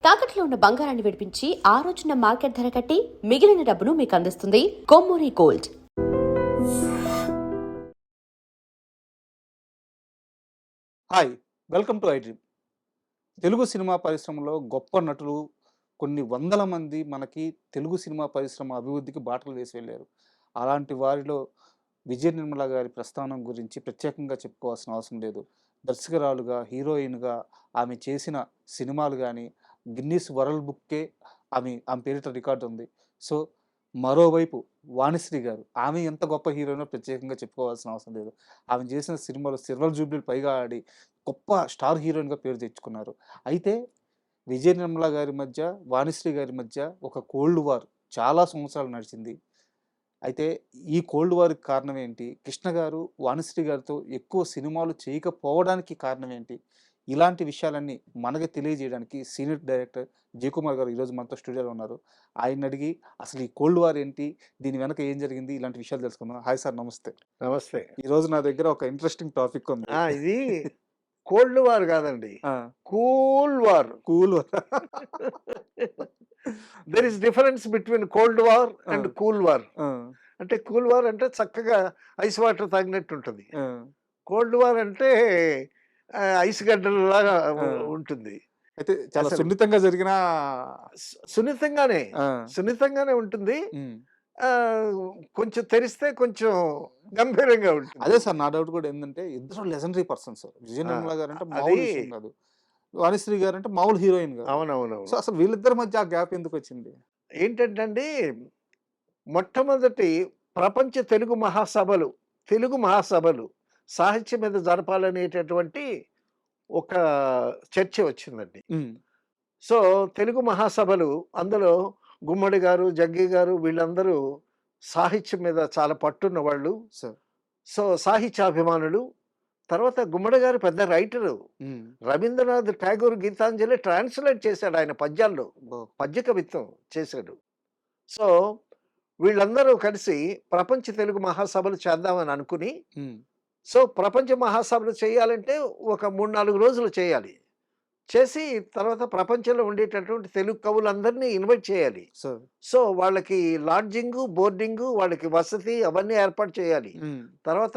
తాకట్లో ఉన్న బంగారాన్ని విడిపించి ఆ రోజున మార్కెట్ ధర కట్టి మిగిలిన డబ్బును మీకు అందిస్తుంది Kommuri gold. Hi, welcome to I dream. Telugu cinema పరిశ్రమలో గొప్ప నటులు కొన్ని వందల మంది మనకి తెలుగు సినిమా పరిశ్రమ అభివృద్ధికి బాటలు వేసి వెళ్ళారు. అలాంటి వారిలో విజయ నిర్మల గారి ప్రస్థానం గురించి ప్రత్యేకంగా చెప్పుకోవాల్సిన అవసరం లేదు. దర్శకురాలుగా, హీరోయిన్గా ఆమె చేసిన సినిమాలు కానీ గిన్నీస్ వరల్డ్ బుక్కే ఆమె పేరిట రికార్డు ఉంది. సో మరోవైపు వాణిశ్రీ గారు, ఆమె ఎంత గొప్ప హీరోయినో ప్రత్యేకంగా చెప్పుకోవాల్సిన అవసరం లేదు. ఆమె చేసిన సినిమాలు సిల్వర్ జూబ్లీలు పైగా ఆడి గొప్ప స్టార్ హీరోయిన్గా పేరు తెచ్చుకున్నారు. అయితే విజయ నిర్మల గారి మధ్య, వాణిశ్రీ గారి మధ్య ఒక కోల్డ్ వార్ చాలా సంవత్సరాలు నడిచింది. అయితే ఈ కోల్డ్ వార్‌కి కారణం ఏంటి? కృష్ణ గారు వాణిశ్రీ గారితో ఎక్కువ సినిమాలు చేయకపోవడానికి కారణం ఏంటి? ఇలాంటి విషయాలన్నీ మనకి తెలియజేయడానికి సీనియర్ డైరెక్టర్ జయకుమార్ గారు ఈరోజు మనతో స్టూడియోలో ఉన్నారు. ఆయన్ని అడిగి అసలు ఈ కోల్డ్ వార్ ఏంటి? దీని వెనక ఏం జరిగింది? ఇలాంటి విషయాలు తెలుసుకుందాం. హాయ్ సార్, నమస్తే. నమస్తే. ఈరోజు నా దగ్గర ఒక ఇంట్రెస్టింగ్ టాపిక్ ఉంది. ఇది కోల్డ్ వార్ కాదండి, ఆ! Cool war. Cool war. There is difference between cold war ah! And cool war. ఆ! అంటే కూల్ వార్ అంటే చక్కగా ఐస్ వాటర్ తాగినట్టు ఉంటుంది. ఆ! కోల్డ్ వార్ అంటే ఐస్ గడ్డలలాగా ఆ! ఉంటుంది. అయితే చాలా అసలు సున్నితంగా జరిగిన సున్నితంగానే ఆ! సున్నితంగానే ఉంటుంది. హ్మ్. కొంచెం తెరిస్తే కొంచెం గంభీరంగా ఉంటుంది. అదే సార్, నా డౌట్ కూడా ఏందంటే ఇద్దరు లెజెండరీ పర్సన్స్. విజయ ఆ, నిర్మల గారంటే అది మామూలు విషయం కాదు. వాణిశ్రీ గారంటే మామూలు హీరోయిన్ కాదు. సో అవునవునవును. అసలు వీళ్ళిద్దరి మధ్య ఆ గ్యాప్ ఎందుకు వచ్చింది? ఏంటంటే అండి, మొట్టమొదటి ప్రపంచ తెలుగు మహాసభలు సాహిత్యం మీద జరపాలనేటటువంటి ఒక చర్చ వచ్చిందండి. హ్మ్. సో తెలుగు మహాసభలు, అందులో గుమ్మడి గారు, జగ్గి గారు వీళ్ళందరూ సాహిత్యం మీద చాలా పట్టున్న వాళ్ళు. సార్. సో సాహిత్యాభిమానులు. తర్వాత గుమ్మడి గారు పెద్ద రైటరు. హ్మ్. రవీంద్రనాథ్ ఠాగూర్ గీతాంజలి ట్రాన్స్లేట్ చేశాడు ఆయన పద్యాల్లో, అబ్బో! పద్య కవిత్వం చేశాడు. సో వీళ్ళందరూ కలిసి ప్రపంచ తెలుగు మహాసభలు చేద్దామని అనుకుని, హ్మ్. సో ప్రపంచ మహాసభలు చేయాలంటే ఒక 3-4 రోజులు చేయాలి. చేసి తర్వాత ప్రపంచంలో ఉండేటటువంటి తెలుగు కవులందరినీ ఇన్వైట్ చేయాలి. సార్. సో వాళ్ళకి లాడ్జింగు, బోర్డింగు, వాళ్ళకి వసతి అవన్నీ ఏర్పాటు చేయాలి. హ్మ్. తర్వాత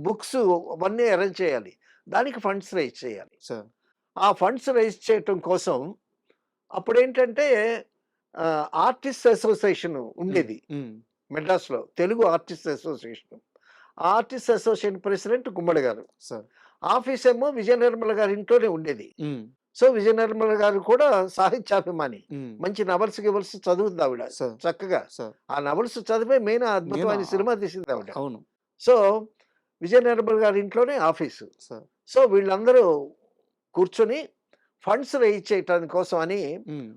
బుక్స్ అవన్నీ అరేంజ్ చేయాలి. దానికి ఫండ్స్ రైజ్ చేయాలి. సార్. ఆ ఫండ్స్ రైజ్ చేయటం కోసం అప్పుడేంటంటే ఆర్టిస్ట్ అసోసియేషన్ హ్మ్. ఉండేది హ్మ్. మెడ్రాస్‌లో. Telugu artist association. ఆ artist association president Gummadi garu. Sir. Office ఏమో విజయ నిర్మల గారి ఇంట్లోనే ఉండేది. హ్మ్. సో విజయ నిర్మల గారు కూడా సాహిత్యాభిమాని. హ్మ్. మంచి నవల్స్ చదువుతుంది ఆవిడ సార్. చక్కగా. సార్. ఆ నవల్స్ చదివే అద్భుతమైన నేను సినిమా తీసింది ఆవిడ. అవును. సో విజయ నిర్మల గారి ఇంట్లోనే ఆఫీసు. సార్. సో వీళ్ళందరూ కూర్చొని ఫండ్స్ రైజ్ చేయటాని కోసం అని హ్మ్.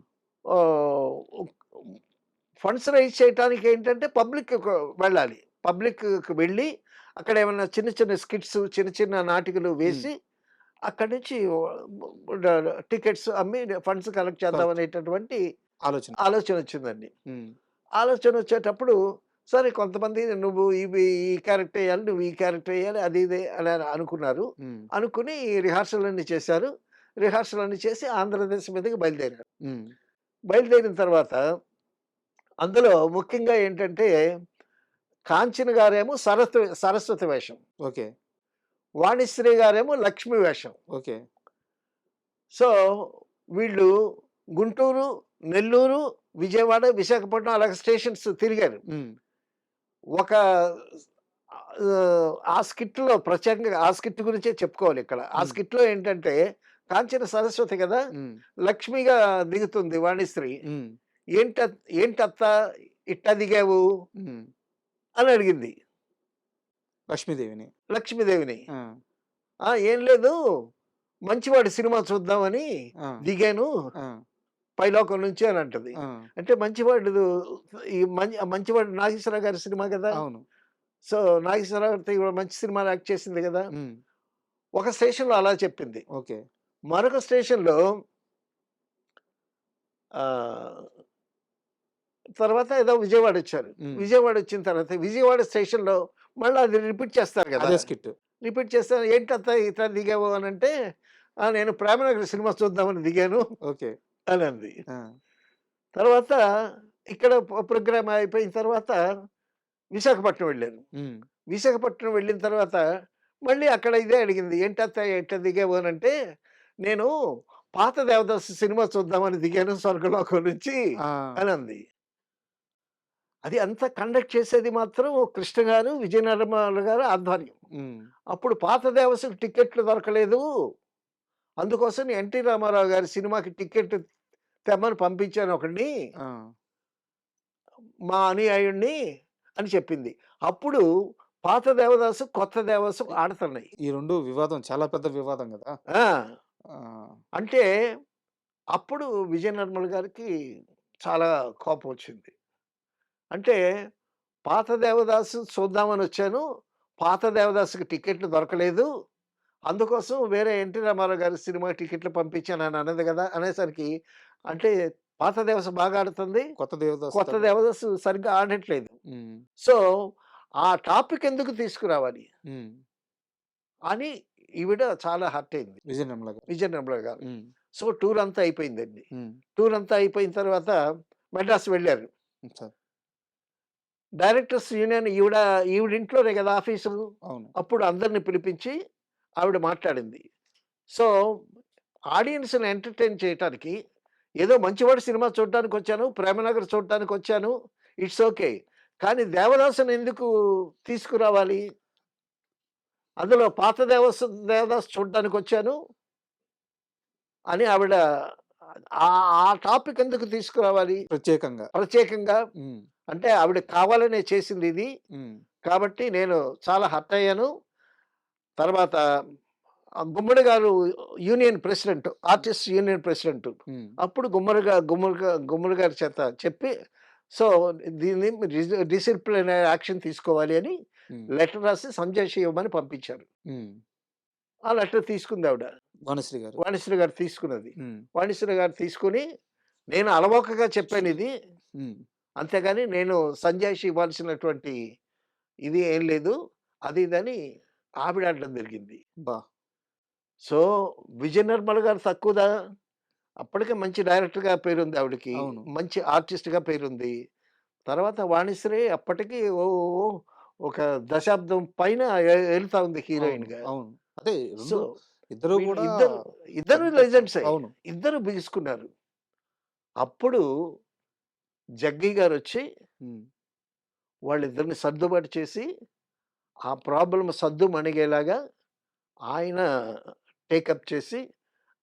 ఫండ్స్ రైజ్ చేయటానికి ఏంటంటే పబ్లిక్‌కి వెళ్ళాలి. పబ్లిక్‌కి వెళ్ళి అక్కడ ఏమన్నా చిన్న చిన్న స్కిట్స్, చిన్న చిన్న నాటికలు హ్మ్. వేసి అక్కడి నుంచి టికెట్స్ అమ్మి ఫండ్స్ కలెక్ట్ చేద్దాం కరెక్ట్. అనేటటువంటి ఆలోచన. ఆలోచన వచ్చిందండి. హ్మ్. ఆలోచన వచ్చేటప్పుడు సరే కొంతమంది నువ్వు ఈ క్యారెక్టర్ ఎయ్యాలి, నువ్వు ఈ క్యారెక్టర్ ఎయ్యాలి, అది ఇది అని అనుకున్నారు. హ్మ్. అనుకుని రిహార్సల్ అన్నీ చేశారు. రిహార్సల్ అన్నీ చేసి ఆంధ్రదేశ్ మీదకి బయలుదేరారు. హ్మ్. బయలుదేరిన తర్వాత అందులో ముఖ్యంగా ఏంటంటే కాంచన గారేమో సరస్వతి వేషం. ఓకే. వాణిశ్రీ గారేమో లక్ష్మి వేషం. ఓకే. సో వీళ్ళు గుంటూరు, నెల్లూరు, విజయవాడ, విశాఖపట్నం అలాగ స్టేషన్స్ తిరిగారు. హ్మ్. ఒక ఆ స్కిట్‌లో ప్రత్యేకంగా ఆ స్కిట్ గురించే చెప్పుకోవాలి ఇక్కడ. ఆ హ్మ్. స్కిట్‌లో ఏంటంటే కాంచన సరస్వతి కదా! హ్మ్. లక్ష్మిగా దిగుతుంది వాణిశ్రీ. హ్మ్. ఏంటత్త ఇట్టా దిగావు హ్మ్. అని అడిగింది లక్ష్మీదేవిని. లక్ష్మీదేవిని. ఆ! ఏం లేదు, మంచివాడి సినిమా చూద్దామని ఆ! దిగాను ఆ! పైలోకం నుంచి అని అంటది. ఆ! అంటే మంచివాడు మంచివాడు నాగేశ్వరరావు గారి సినిమా కదా! అవును. సో నాగేశ్వరరావు మంచి సినిమాలో యాక్ట్ చేసింది కదా! హ్మ్. ఒక స్టేషన్‌లో అలా చెప్పింది. ఓకే. మరొక స్టేషన్‌లో ఆహ్, తర్వాత ఏదో విజయవాడ వచ్చారు. హ్మ్. విజయవాడ వచ్చిన తర్వాత విజయవాడ స్టేషన్‌లో మళ్ళీ అది రిపీట్ చేస్తారు కదా! అదే స్కిట్. రిపీట్ చేస్తే ఏంటత్త ఇట్లా దిగావు అనంటే, నేను 'ప్రేమనగర్' సినిమా చూద్దామని దిగాను. ఓకే. అని అంది. ఆ! తర్వాత ఇక్కడ ప్రోగ్రామ్ అయిపోయిన తర్వాత విశాఖపట్నం వెళ్ళాను. హ్మ్. విశాఖపట్నం వెళ్ళిన తర్వాత మళ్ళీ అక్కడ ఇదే అడిగింది. "ఏంటత్తయ్య ఎట్ట దిగావు" అనంటే, "నేను పాత దేవదాసు సినిమా చూద్దామని దిగాను స్వర్గలోకం నుంచి" ఆ! అని అంది. అది అంతా కండక్ట్ చేసేది మాత్రం కృష్ణ గారు, విజయ నిర్మల గారు ఆధ్వర్యం. హ్మ్. అప్పుడు పాత దేవసుకు టికెట్లు దొరకలేదు. అందుకోసం ఎన్టీ రామారావు గారి సినిమాకి టికెట్ తెమ్మని పంపించాను ఒకడిని. ఆ! మా అనుయాయుడిని అని చెప్పింది. అప్పుడు పాత దేవదాసు, కొత్త దేవదాసు ఆడుతున్నాయి. ఈ 2 వివాదం చాలా పెద్ద వివాదం గదా! ఆ! ఆ! అంటే అప్పుడు విజయ నిర్మల గారికి చాలా కోపమొచ్చింది. అంటే పాత దేవదాసు చూద్దామనొచ్చాను. పాత దేవదాసుకి టికెట్లు దొరకలేదు. అందుకోసం వేరే ఎన్టీ రామారావు గారి సినిమాకి టికెట్లు పంపించానని అన్నది గదా! అనేసరికి అంటే పాత దేవదాసు బాగా ఆడుతుంది. కొత్త దేవదాసు కొత్త దేవదాసు సరిగ్గా ఆడట్లేదు. హ్మ్. సో, ఆ టాపిక్ ఎందుకు తీసుకురావాలి హ్మ్. అని ఈవిడ చాలా హర్ట్ అయింది. విజయ నిర్మల గారు. విజయ నిర్మల గారు. హ్మ్. సో, టూర్ అంతా అయిపోయిందండి. హ్మ్. టూర్ అంతా అయిపోయిన తర్వాత మద్రాసు వెళ్లారు. సార్. డైరెక్టర్స్ యూనియన్ ఈవిడ ఇంట్లోనే కదా ఆఫీసు. అవును. అప్పుడు అందరిని పిలిపించి ఆవిడ మాట్లాడింది. సో, ఆడియన్స్‌ని ఎంటర్‌టైన్ చేయటానికి ఏదో మంచివాడు సినిమా చూడ్డానికొచ్చాను, 'ప్రేమనగర్' చూడ్డానికొచ్చాను. It's okay. కానీ 'దేవదాసు'ని ఎందుకు తీసుకురావాలి? అందులో పాత దేవదాసు చూడ్డానికొచ్చాను అని ఆవిడ ఆ ఆ టాపిక్ ఎందుకు తీసుకురావాలి? ప్రత్యేకంగా. ప్రత్యేకంగా హ్మ్. అంటే ఆవిడ కావాలనే చేసిందిది. హ్మ్. కాబట్టి నేను చాలా హర్ట్ అయ్యాను. తర్వాత గుమ్మడి గారు union president, artist union president. హ్మ్. అప్పుడు గుమ్మడి గారి చేత చెప్పి, సో, దీన్ని డిసిప్లినరీ యాక్షన్ తీసుకోవాలి అని హ్మ్. లెటర్ రాసి సంజయ్ ఇవ్వమని పంపించారు. హ్మ్. ఆ లెటర్ తీసుకుందావిడ. వాణిశ్రీ గారు. వాణిశ్రీ గారు తీసుకున్నది. హ్మ్. వాణిశ్రీ గారు తీసుకొని, నేను అలవోకగా చెప్పానిది. హ్మ్. అంతేగాని నేను సంజయ్‌షి ఇవ్వాల్సినటువంటి ఇది ఏం లేదు. అది ఇదని ఆవిడ అనడం జరిగింది. అబ్బా! సో, విజయ నిర్మల గారు తక్కువదా? అప్పటికే మంచి డైరెక్టర్‌గా పేరుంది ఆవిడకి. అవును. మంచి ఆర్టిస్ట్‌గా పేరుంది. తర్వాత వాణిశ్రీ అప్పటికి ఓ ఓ ఒక దశాబ్దం పైన ఎళ్తా ఉంది అవును. హీరోయిన్‌గా. అవును. అదే సో, 2 ఇద్దరు వీళ్ళు గూడా ఇద్దరు పెద్ద లెజెండ్సే. అవును. ఇద్దరు బిగుసుకున్నారు. అప్పుడు జగ్గయ్య గారొచ్చి హ్మ్. వాళ్ళిద్దరిని సర్దుబాటు చేసి, ఆ ప్రాబ్లమ్ సద్దుమణిగేలాగా ఆయన టేకప్ చేసి,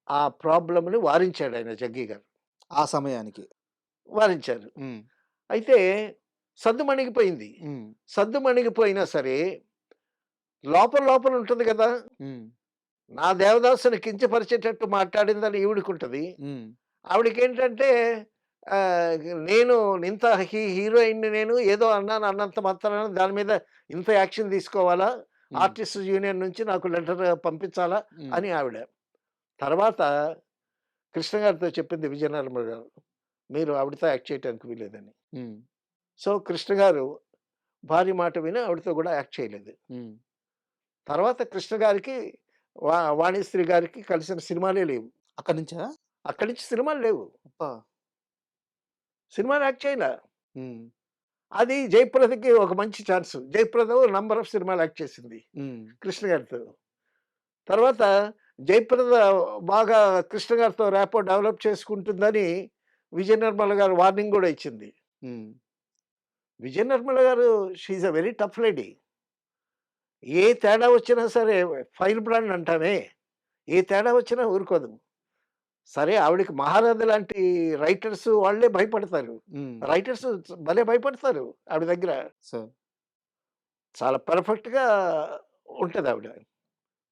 ఆ ప్రాబ్లమ్‌ని వారించాడాయన జగ్గయ్య గారు. ఆ సమయానికి. వారించారు. హ్మ్. అయితే సద్దుమణిగిపోయింది. హ్మ్. సద్దుమణిగిపోయినా సరే, లోపల లోపల ఉంటుంది గదా! హ్మ్. నా దేవదాసుని కించపరిచేటట్టు మాట్లాడిందని ఈవిడకుంటది. హ్మ్. ఆవిడకేంటంటే ఆహ్, నేను ఇంత హీరోయిన్‌ని నేను ఏదో అన్నాను అన్నంత మాత్రాన దాని మీద ఇంత యాక్షన్ తీసుకోవాలా? హ్మ్. ఆర్టిస్ట్ యూనియన్ నుంచి నాకు లెటర్ పంపించాలా? హ్మ్. అని ఆవిడ. తర్వాత కృష్ణ గారితో చెప్పింది విజయనిర్మల గారు. మీరు ఆవిడతో యాక్ట్ చేయటానికి వీల్లేదని. హ్మ్. సో, కృష్ణ గారు భార్య మాట విని ఆవిడతో గూడా యాక్ట్ చేయలేదు. హ్మ్. తర్వాత కృష్ణ గారికి వాణిశ్రీ గారికి కలిసిన సినిమాలే లేవు. అక్కడి నుంచా? అక్కడి నుంచి సినిమాలు లేవు. అబ్బా! సినిమాలు యాక్ట్ చేయలా. హ్మ్. అది జయప్రదకి ఒక మంచి ఛాన్స్. జయప్రద నంబర్ ఆఫ్ సినిమాలు యాక్ట్ చేసింది హ్మ్. కృష్ణ గారితో. తర్వాత జయప్రద బాగా కృష్ణ గారితో ర్యాపో డెవలప్ చేసుకుంటుందని విజయ నిర్మల గారు వార్నింగ్ గూడా ఇచ్చింది. హ్మ్. Vijaya Nirmala garu she is a very tough lady. ఏ తేడా వచ్చినా సరే ఫైర్ బ్రాండ్ అంటామే. ఏ తేడా వచ్చినా ఊరుకోదు. సరే ఆవిడకి మహారాధ లాంటి రైటర్స్ వాళ్ళే భయపడతారు. హ్మ్. రైటర్స్ భలే భయపడతారు ఆవిడ దగ్గర. సార్. చాలా పర్ఫెక్ట్‌గా ఉంటదావిడ.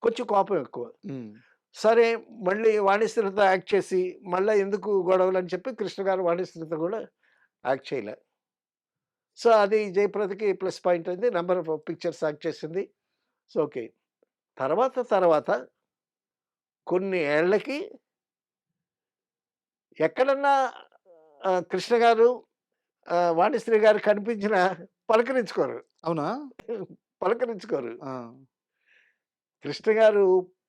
కొంచెం కోపం ఎక్కువ. హ్మ్. సరే మళ్ళీ వాణిశ్రీతో యాక్ట్ చేసి, మళ్ళా ఎందుకు గొడవలని చెప్పి కృష్ణ గారు వాణిశ్రీతో కూడా యాక్ట్ చేయలే. సో, అది జయప్రదకి ప్లస్ పాయింట్ అయింది. నంబర్ ఆఫ్ పిక్చర్స్ యాక్ట్ చేసింది. So, okay. తర్వాత కొన్ని ఏళ్ళకి ఎక్కడన్నా కృష్ణ గారు, వాణిశ్రీ గారు కనిపించినా పలకరించుకోరు. అవునా? పలకరించుకోరు. ఆ! కృష్ణ గారు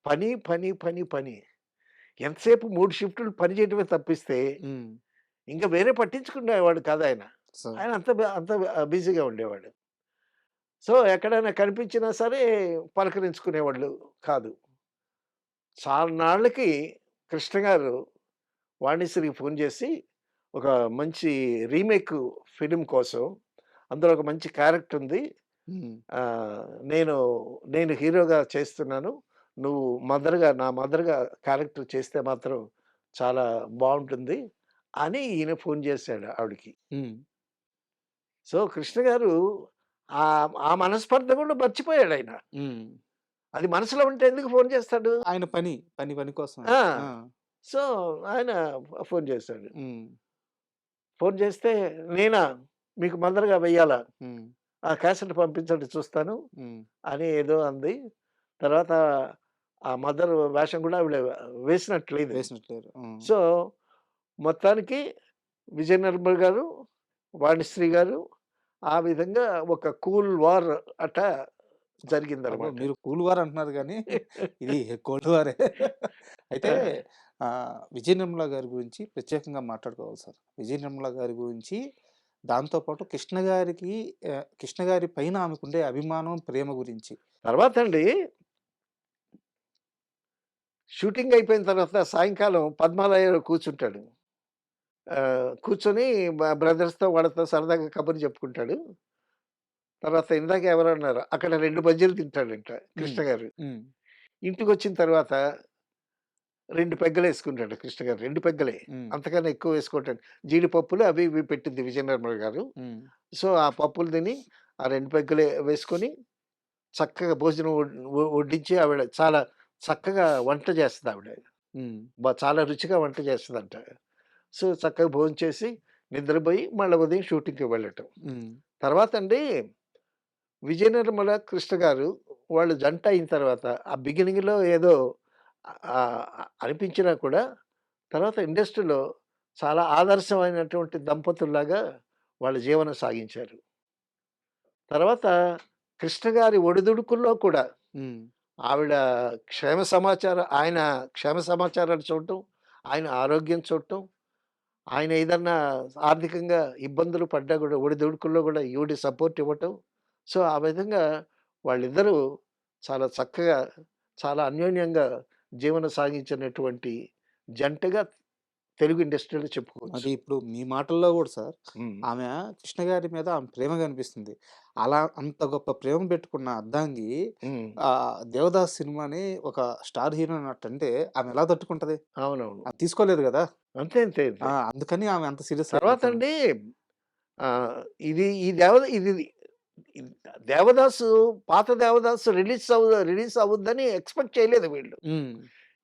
పని. ఎంతసేపు 3 షిఫ్టులు పని చేయడమే తప్పిస్తే, హ్మ్. ఇంక వేరే పట్టించుకునేవాడు కాదాయన. సార్. ఆయన అంత బిజీగా ఉండేవాడు. సో, ఎక్కడైనా కనిపించినా సరే పలకరించుకునేవాళ్ళు కాదు. చాలా నాళ్ళకి కృష్ణ గారు వాణిశ్రీకి ఫోన్ చేసి, ఒక మంచి రీమేక్ ఫిల్మ్ కోసం, అందులో ఒక మంచి క్యారెక్టర్ ఉంది. హ్మ్. నేను నేను హీరోగా చేస్తున్నాను. నువ్వు నా మదర్‌గా క్యారెక్టర్ చేస్తే మాత్రం చాలా బావుంటుంది అని ఈయన ఫోన్ చేసాడు ఆవిడకి. హ్మ్. సో, కృష్ణ గారు ఆ మనస్పర్ధ కూడా మర్చిపోయాడాయన. హ్మ్. అది మనసులో ఉంటే ఎందుకు ఫోన్ చేస్తాడు? ఆయన పని కోసం. ఆ! ఆ! సో, ఆయన ఫోన్ చేసాడు. హ్మ్. ఫోన్ చేస్తే, "నేనా? మీకు మదర్‌గా వెయ్యాలా? హ్మ్. ఆ క్యాసెట్ పంపించండి చూస్తాను" హ్మ్. అని ఏదో అంది. తర్వాత ఆ మదర్ వేషం కూడా ఆవిడ వేసినట్టు లేదు. వేసినట్లేరు. హ్మ్. సో, మొత్తానికి విజయ నిర్మల్ గారు, వాణిశ్రీ గారు ఆ విధంగా ఒక కూల్ వార్ అట అబ్బో! జరిగిందనమాట. మీరు కూల్ వార్ అంటున్నారు గానీ, ఇది కోల్డ్ వారే. అయితే ఆ! విజయ నిర్మల గారి గురించి ప్రత్యేకంగా మాట్లాడుకోవాలి సార్. విజయ నిర్మల గారి గురించి, దాంతో పాటు కృష్ణ గారి పైన ఆమెకుండే అభిమానం, ప్రేమ గురించి. తర్వాతండి షూటింగ్ అయిపోయిన తర్వాత సాయంకాలం పద్మాలయలో కూర్చుంటాడు. కూర్చొని బ్రదర్స్‌తో వాళ్ళతో సరదాగా కబుర్లు చెప్పుకుంటాడు. తర్వాత ఇందాక ఎవరన్నారు, అక్కడ 2 బజ్జీలు తింటాడంట హ్మ్. కృష్ణ గారు. హ్మ్. ఇంటికొచ్చిన తర్వాత 2 పెగ్గలేసుకుంటాడు కృష్ణ గారు. 2 పెగ్గలే. హ్మ్. అంతకన్నా ఎక్కువ వేసుకోవటం జీడిపప్పులు అవి ఇవి పెట్టింది విజయ నిర్మల గారు. హ్మ్. సో, ఆ పప్పులు తిని ఆ 2 పెగ్గలే వేసుకొని చక్కగా భోజనం వడ్డించి ఆవిడ చాలా చక్కగా వంట చేస్తదావిడ. హ్మ్. చాలా రుచిగా వంట చేస్తదంట. సో, చక్కగా భోంచేసి నిద్రపోయి మళ్ళా ఉదయం షూటింగ్‌కి వెళ్ళటం. హ్మ్. తర్వాతండి విజయ నిర్మల, కృష్ణ గారు వాళ్ళు జంట అయిన తర్వాత ఆ బిగినింగ్‌లో ఏదో అనిపించినా కూడా తర్వాత ఇండస్ట్రీలో చాలా ఆదర్శమైనటువంటి దంపతుల్లాగా వాళ్ళ జీవనం సాగించారు. తర్వాత కృష్ణ గారి ఒడిదుడుకుల్లో కూడా హ్మ్. ఆవిడ ఆయన క్షేమ సమాచారాలు చూడటం, ఆయన ఆరోగ్యం చూడటం, ఆయన ఏదన్నా ఆర్థికంగా ఇబ్బందులు పడ్డా గూడా ఒడిదుడుకుల్లో గూడా ఈవిడ సపోర్ట్ ఇవ్వటం. సో, ఆ విధంగా వాళ్ళిద్దరూ చాలా చక్కగా, చాలా అన్యోన్యంగా జీవనం సాగించినటువంటి జంటగా తెలుగు ఇండస్ట్రీలో చెప్పుకోవచ్చు. అది ఇప్పుడు మీ మాటల్లో గూడా సార్, హ్మ్. ఆమె కృష్ణ గారి మీద ఆమె ప్రేమ కనిపిస్తుంది. అలా అంత గొప్ప ప్రేమ పెట్టుకున్న అర్ధాంగి హ్మ్. 'దేవదాస్' సినిమాని ఒక స్టార్ హీరోయిన్ అంటే ఆమె ఎలా తట్టుకుంటది? అవునవును. ఆమె తీసుకోలేదు గదా! అంతే. అందుకని ఆమె అంత సీరియస్ అయిపోతుంది. తర్వాతండి ఇది ఈ దేవద ఇది ఇది 'దేవదాసు' పాత 'దేవదాసు' రిలీజ్ అవుద్దని ఎక్స్‌పెక్ట్ చేయలేదు వీళ్ళు. హ్మ్.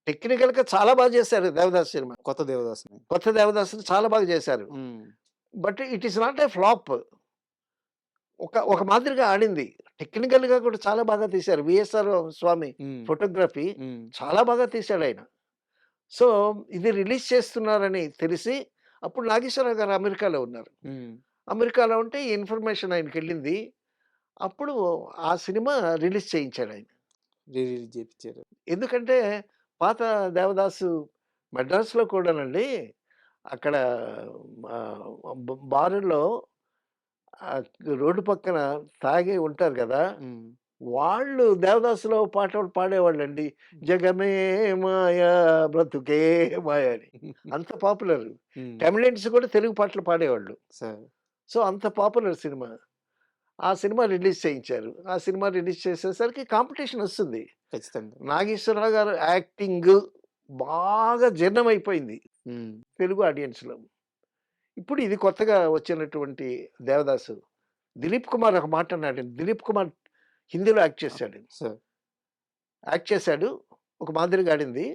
టెక్నికల్‌గా చాలా బాగా చేశారు 'దేవదాసు' సినిమా. కొత్త 'దేవదాస్‌ని'. కొత్త 'దేవదాసుని' చాలా బాగా చేశారు. హ్మ్. But it is not a flop. ఒక మాదిరిగా ఆడింది. టెక్నికల్‌గా కూడా చాలా బాగా తీశారు. 'వీఎస్ఆర్ స్వామి' హ్మ్. ఫోటోగ్రఫీ హ్మ్. చాలా బాగా తీశాడాయన. సో, ఇది రిలీజ్ చేస్తున్నారని తెలిసి అప్పుడు నాగేశ్వరరావు గారు అమెరికాలో ఉన్నారు. హ్మ్. అమెరికాలో ఉంటే ఈ ఇన్ఫర్మేషన్ ఆయనకెళ్ళింది. అప్పుడు ఆ సినిమా రిలీజ్ చేయించాడాయన. రిలీజ్ చేపిచ్చారు. ఎందుకంటే పాత 'దేవదాసు' మద్రాసులో కూడానండి అక్కడ బారుల్లో ఆహ్, రోడ్డు పక్కన తాగి ఉంటారు గదా! హ్మ్. వాళ్ళు 'దేవదాసులో' పాట ఒకటి పాడేవాళ్ళండి. 'జగమే మాయ బ్రతుకే మాయ' అని. అంత పాపులర్. హ్మ్. తమిళియన్స్ కూడా తెలుగు పాటలు పాడేవాళ్ళు. సరే. సో, అంత పాపులర్ సినిమా. ఆ సినిమా రిలీజ్ చేయించారు. ఆ సినిమా రిలీజ్ చేసేసరికి కాంపిటీషన్ ఒస్తుంది. ఖచ్చితంగా. నాగేశ్వరరావు గారు యాక్టింగు బాగా జీర్ణమైపోయింది హ్మ్. తెలుగు ఆడియన్స్‌లో. ఇప్పుడు ఇది కొత్తగా వచ్చినటువంటి 'దేవదాసు.' దిలీప్ కుమార్ ఒక మాట అన్నాడు. దిలీప్ కుమార్ హిందీలో యాక్ట్ ఆ! చేశాడు. సరే. యాక్ట్ చేశాడు. ఒక మాదిరిగా ఆడింది.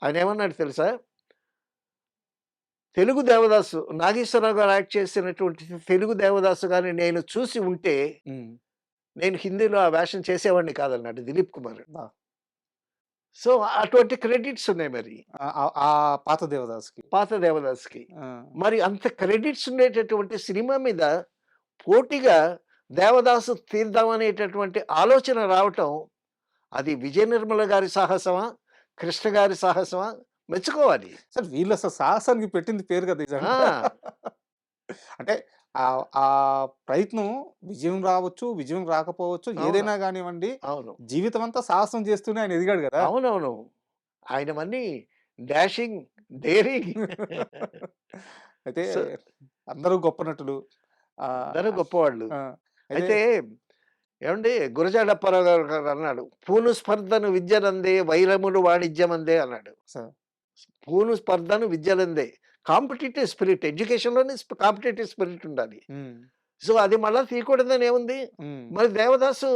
ఆయనేమన్నాడో తెలుసా? తెలుగు 'దేవదాసు' నాగేశ్వరరావు గారు యాక్ట్ చేసినటువంటి తెలుగు 'దేవదాసు' గాని నేను చూసి ఉంటే, హ్మ్. నేను హిందీలో ఆ వేషం చేసేవాడిని కాదన్నాడు దిలీప్ కుమార్. బా సో, అటువంటి క్రెడిట్స్ ఉన్నాయి మరి. ఆ పాత 'దేవదాస్‌కి'. పాత 'దేవదాసు'కి. ఆ! మరి అంత క్రెడిట్స్ ఉండేటటువంటి సినిమా మీద పోటీగా 'దేవదాసు' తీద్దామనేటటువంటి ఆలోచన రావటం, అది విజయ నిర్మల గారి సాహసమా? కృష్ణ గారి సాహసమా? మెచ్చుకోవాలి. సార్ వీళ్ళు అసలు సాహసానికి పెట్టింది పేరు కదా నిజంగా. ఆ! అంటే ఆ ప్రయత్నం విజయం రావచ్చు, విజయం రాకపోవచ్చు, అవును. ఏదైనా గానివ్వండి, అవును. జీవితం అంతా సాహసం చేస్తూనే ఆయన ఎదిగాడు గదా! అవునవును. ఆయనవన్నీ డాషింగ్, డేరింగ్. అయితే సో అందరూ గొప్ప నటులు. అందరూ ఆహ్, గొప్పవాళ్ళు. ఆ! అయితే అయితే ఏవండీ గురజాడ అప్పారావు గారు అన్నాడు. "పూను స్పర్ధను విద్యనందే వైరములు వాణిజ్యమందే" అన్నాడు. సార్ పూను స్పర్ధను విద్యలందే. కాంపిటీటివ్ స్పిరిట్ ఎడ్యుకేషన్‌లోనే కాంపిటీటివ్ స్పిరిట్ ఉండాలి. హ్మ్. సో, అది మళ్ళా తీయకూడదని ఏముంది? హ్మ్. మరి 'దేవదాసు'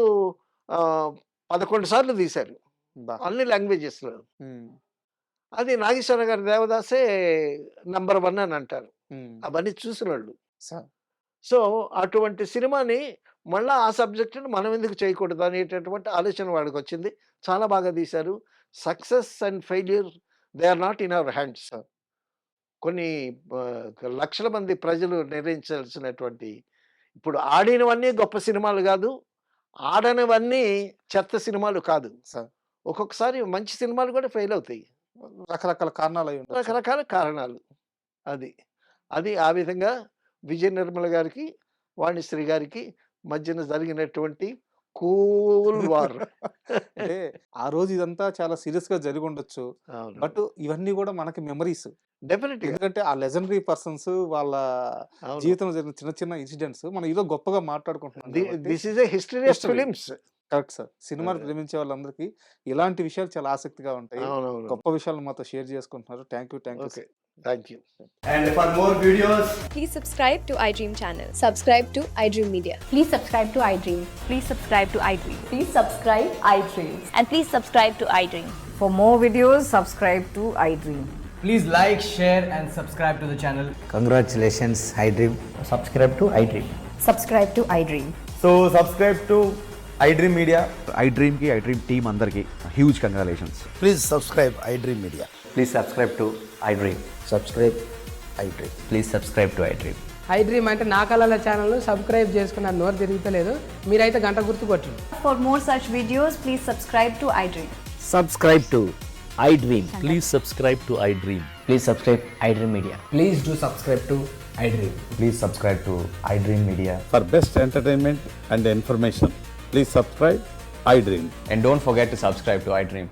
ఆహ్, 11 సార్లు తీశారు. అబ్బా! అన్ని లాంగ్వేజెస్‌లో. హ్మ్. అది నాగేశ్వరరావు గారి 'దేవదాసే' నంబర్ 1 అని అంటారు. హ్మ్. అవన్నీ చూసినోళ్ళు. సార్ సో, అటువంటి సినిమాని మళ్ళా ఆ సబ్జెక్ట్‌ని మనం ఎందుకు చేయకూడదు అనేటటువంటి ఆలోచన వాడికొచ్చింది. చాలా బాగా తీశారు. Success and failure they are not in our hands. కొన్ని లక్షల మంది ప్రజలు నిర్ణయించాల్సినటువంటి ఇప్పుడు ఆడినవన్నీ గొప్ప సినిమాలు గాదు. ఆడనివన్నీ చెత్త సినిమాలు కాదు. సార్ ఒక్కొక్కసారి మంచి సినిమాలు కూడా ఫెయిల్ అవుతాయి. రకరకాల కారణాలయి ఉండొచ్చు. రకరకాల కారణాలు. అది. అది ఆ విధంగా విజయ నిర్మల గారికి, వాణిశ్రీ గారికి మధ్యన జరిగినటువంటి కూల్ వార్. అంటే ఆ రోజు ఇదంతా చాలా సీరియస్‌గా జరిగుండొచ్చు. అవును. బట్ ఇవన్నీ గూడా మనకి మెమోరీస్. డెఫినిట్‌గా. ఎందుకంటే ఆ లెజెండరీ పర్సన్స్ వాళ్ళ అవును. జీవితంలో జరిగిన చిన్న చిన్న ఇన్సిడెంట్స్ మనం ఏదో గొప్పగా మాట్లాడుకుంటున్నాం కాబట్టి this is a history of history. Films. Correct sir. సినిమాలు అదే. ప్రేమించే వాళ్ళందరికీ ఇలాంటి విషయాలు చాలా ఆసక్తిగా ఉంటాయి. అవునవును. గొప్ప విషయాలను మాతో షేర్ చేసుకుంటున్నారు. Thank you okay. Sir. Thank you. And for more videos, Please subscribe to iDream channel. Subscribe to iDream Media. Please subscribe to iDream. Please subscribe to iDream. Please subscribe iDream. And please subscribe to iDream. For more videos, subscribe to iDream. please like, share, and subscribe to the channel. Congratulations, iDream. Subscribe to iDream. Subscribe to iDream. So, subscribe to iDream Media. iDream ki iDream team అందరికి huge congratulations. Please subscribe iDream Media. Please subscribe to iDream. Subscribe iDream. Please subscribe to iDream. iDream అంటే నా కళల ఛానల్ను subscribe చేసుకున్న నోరు తిరుగుతలేదు. మీరైతే గంట గుర్తు కొట్టండి. For more such videos, please subscribe to iDream. Subscribe to iDream. Please subscribe to iDream. Please subscribe iDream Media. Please do subscribe to iDream. Please subscribe to iDream Media. For best entertainment and information, please subscribe iDream. And don't forget to subscribe to iDream.